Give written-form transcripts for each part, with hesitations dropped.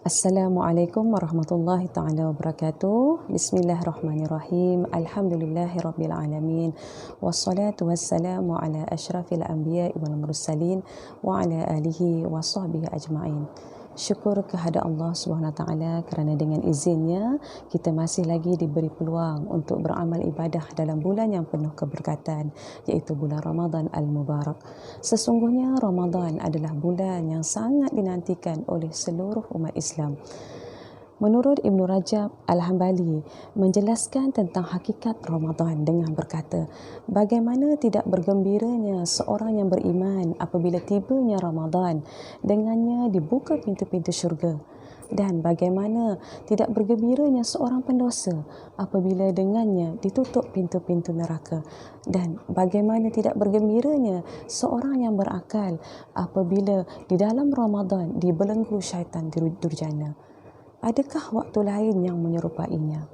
Assalamualaikum warahmatullahi taala wabarakatuh. Bismillahirrahmanirrahim. Alhamdulillahirabbil alamin. Wassalatu wassalamu ala asyrafil anbiya'i wal mursalin wa ala alihi wa sahbihi ajma'in. Syukur kehadrat Allah SWT kerana dengan izinnya kita masih lagi diberi peluang untuk beramal ibadah dalam bulan yang penuh keberkatan, iaitu bulan Ramadan Al-Mubarak. Sesungguhnya Ramadan adalah bulan yang sangat dinantikan oleh seluruh umat Islam. Menurut Ibn Rajab Al-Hambali menjelaskan tentang hakikat Ramadan dengan berkata, bagaimana tidak bergembiranya seorang yang beriman apabila tibanya Ramadan, dengannya dibuka pintu-pintu syurga, dan bagaimana tidak bergembiranya seorang pendosa apabila dengannya ditutup pintu-pintu neraka, dan bagaimana tidak bergembiranya seorang yang berakal apabila di dalam Ramadan dibelenggu syaitan durjana. Adakah waktu lain yang menyerupainya?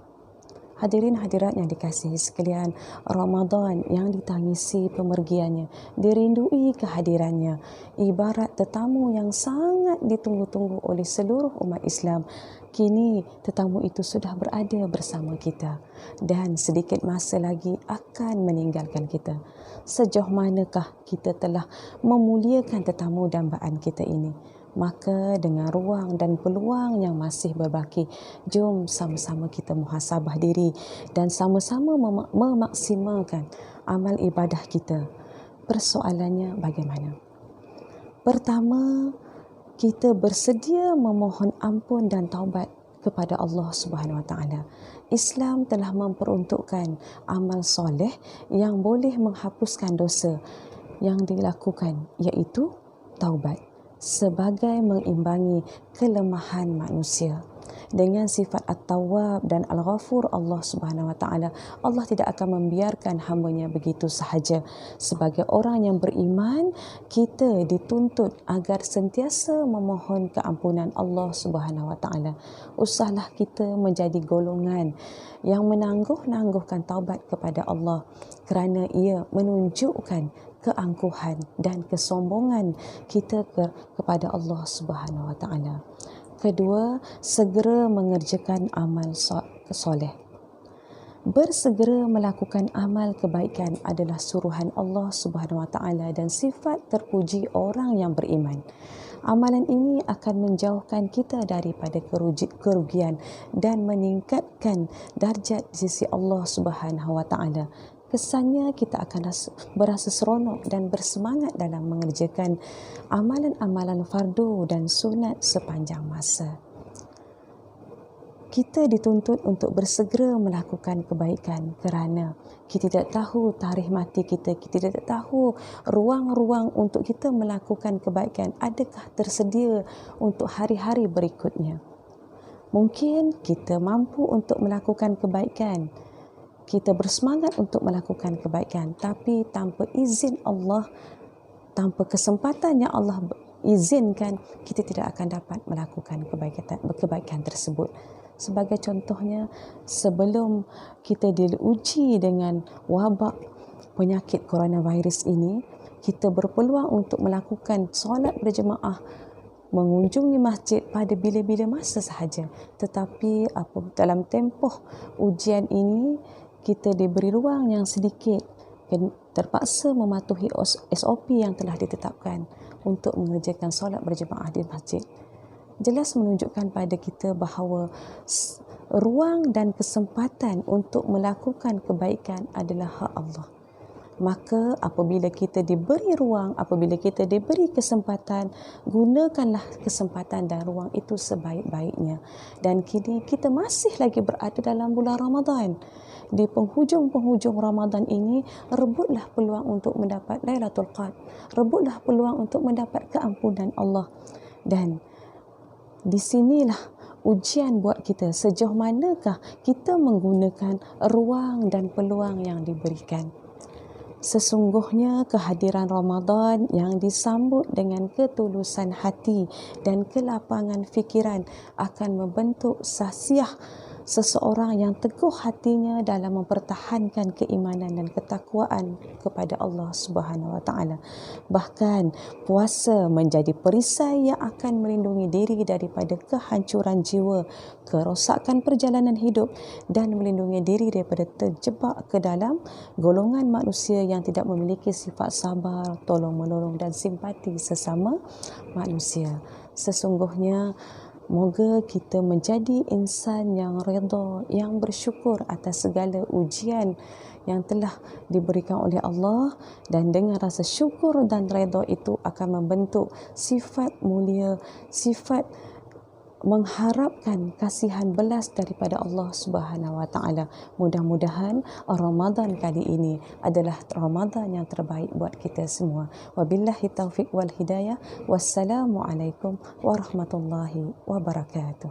Hadirin hadirat yang dikasihi sekalian, Ramadan yang ditangisi pemergiannya, dirindui kehadirannya, ibarat tetamu yang sangat ditunggu-tunggu oleh seluruh umat Islam. Kini tetamu itu sudah berada bersama kita dan sedikit masa lagi akan meninggalkan kita. Sejauh manakah kita telah memuliakan tetamu dambaan kita ini? Maka dengan ruang dan peluang yang masih berbaki, jom sama-sama kita muhasabah diri dan sama-sama memaksimalkan amal ibadah kita. Persoalannya bagaimana? Pertama, kita bersedia memohon ampun dan taubat kepada Allah Subhanahu Wa Taala. Islam telah memperuntukkan amal soleh yang boleh menghapuskan dosa yang dilakukan, iaitu taubat, sebagai mengimbangi kelemahan manusia. Dengan sifat At-Tawwab dan Al-Ghafur Allah Subhanahu Wa Taala, Allah tidak akan membiarkan hamba-Nya begitu sahaja. Sebagai orang yang beriman, kita dituntut agar sentiasa memohon keampunan Allah Subhanahu Wa Taala. Usahlah kita menjadi golongan yang menangguh-nangguhkan taubat kepada Allah, kerana ia menunjukkan keangkuhan dan kesombongan kita kepada Allah Subhanahu Wa Taala. Kedua, segera mengerjakan amal soleh. Bersegera melakukan amal kebaikan adalah suruhan Allah Subhanahu Wa Taala dan sifat terpuji orang yang beriman. Amalan ini akan menjauhkan kita daripada kerugian dan meningkatkan darjat di sisi Allah Subhanahu Wa Taala. Kesannya kita akan berasa seronok dan bersemangat dalam mengerjakan amalan-amalan fardu dan sunat sepanjang masa. Kita dituntut untuk bersegera melakukan kebaikan kerana kita tidak tahu tarikh mati kita tidak tahu ruang-ruang untuk kita melakukan kebaikan adakah tersedia untuk hari-hari berikutnya. Mungkin kita mampu untuk melakukan kebaikan, kita bersemangat untuk melakukan kebaikan, tapi tanpa izin Allah, tanpa kesempatan yang Allah izinkan, kita tidak akan dapat melakukan kebaikan tersebut. Sebagai contohnya, sebelum kita diuji dengan wabak penyakit coronavirus ini, kita berpeluang untuk melakukan solat berjemaah, mengunjungi masjid pada bila-bila masa sahaja. Tetapi dalam tempoh ujian ini, kita diberi ruang yang sedikit, terpaksa mematuhi SOP yang telah ditetapkan untuk mengerjakan solat berjemaah di masjid. Jelas menunjukkan pada kita bahawa ruang dan kesempatan untuk melakukan kebaikan adalah hak Allah. Maka apabila kita diberi ruang, apabila kita diberi kesempatan, gunakanlah kesempatan dan ruang itu sebaik-baiknya. Dan kini kita masih lagi berada dalam bulan Ramadan. Di penghujung-penghujung Ramadan ini, rebutlah peluang untuk mendapat Lailatul Qadar. Rebutlah peluang untuk mendapat keampunan Allah. Dan di sinilah ujian buat kita, sejauh manakah kita menggunakan ruang dan peluang yang diberikan. Sesungguhnya kehadiran Ramadan yang disambut dengan ketulusan hati dan kelapangan fikiran akan membentuk sahsiah seseorang yang teguh hatinya dalam mempertahankan keimanan dan ketakwaan kepada Allah Subhanahu wa taala. Bahkan puasa menjadi perisai yang akan melindungi diri daripada kehancuran jiwa, kerosakan perjalanan hidup dan melindungi diri daripada terjebak ke dalam golongan manusia yang tidak memiliki sifat sabar, tolong-menolong dan simpati sesama manusia. Sesungguhnya moga kita menjadi insan yang redha, yang bersyukur atas segala ujian yang telah diberikan oleh Allah, dan dengan rasa syukur dan redha itu akan membentuk sifat mulia, sifat mengharapkan kasihan belas daripada Allah Subhanahu wa taala. Mudah-mudahan Ramadan kali ini adalah Ramadan yang terbaik buat kita semua. Wabillahi taufik wal hidayah. Wassalamualaikum warahmatullahi wabarakatuh.